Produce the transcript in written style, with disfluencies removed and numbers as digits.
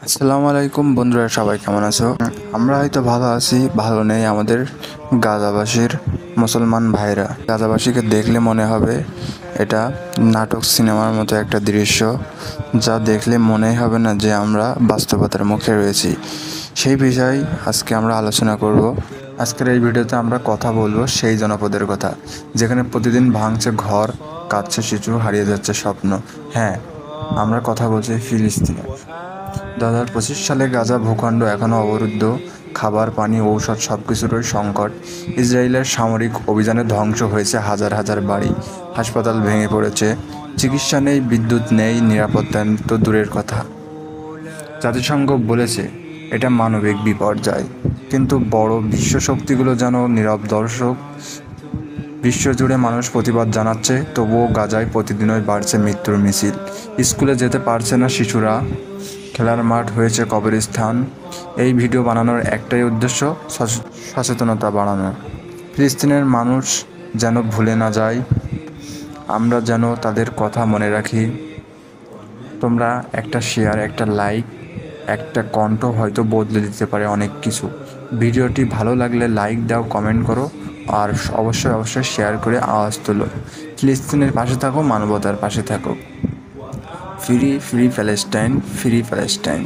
আসসালামু আলাইকুম বন্ধুরা, সবাই কেমন আছো? আমরা হয়তো ভালো আছি, ভালো নেই আমাদের গাজাবাসীর মুসলমান ভাইরা। গাজাবাসীকে দেখলে মনে হবে এটা নাটক সিনেমার মতো একটা দৃশ্য, যা দেখলে মনেই হবে না যে আমরা বাস্তবতার মুখে রয়েছি। সেই বিষয়ে আজকে আমরা আলোচনা করব। আজকের এই ভিডিওতে আমরা কথা বলবো সেই জনপদের কথা, যেখানে প্রতিদিন ভাঙছে ঘর, কাঁদছে শিশু, হারিয়ে যাচ্ছে স্বপ্ন। হ্যাঁ, আমরা কথা বলছি ফিলিস্তিনের। 2025 সালে গাজা ভূখণ্ড এখনও অবরুদ্ধ, খাবার, পানি, ঔষধ সবকিছুরই সংকট। ইসরায়েলের সামরিক অভিযানে ধ্বংস হয়েছে হাজার হাজার বাড়ি, হাসপাতাল ভেঙে পড়েছে, চিকিৎসা নেই, বিদ্যুৎ নেই, নিরাপত্তা তো দূরের কথা। জাতিসংঘ বলেছে এটা মানবিক বিপর্যয়, কিন্তু বড় বিশ্ব শক্তিগুলো যেন নীরব দর্শক। বিশ্বজুড়ে মানুষ প্রতিবাদ জানাচ্ছে, তবুও গাজায় প্রতিদিনই বাড়ছে মৃত্যুর মিছিল। স্কুলে যেতে পারছে না শিশুরা, খেলার মাঠ হয়েছে কবরস্থান। এই ভিডিও বানানোর একটাই উদ্দেশ্য, সচেতনতা বাড়ানো। ফিলিস্তিনের মানুষ যেন ভুলে না যায়, আমরা যেন তাদের কথা মনে রাখি। তোমরা একটা শেয়ার, একটা লাইক, একটা কণ্ঠ হয়তো বদলে দিতে পারে অনেক কিছু। ভিডিওটি ভালো লাগলে লাইক দাও, কমেন্ট করো, আর অবশ্যই শেয়ার করে আওয়াজ তোলো। ফিলিস্তিনের পাশে থাকো, মানবতার পাশে থাকো। Free free Palestine, free Palestine.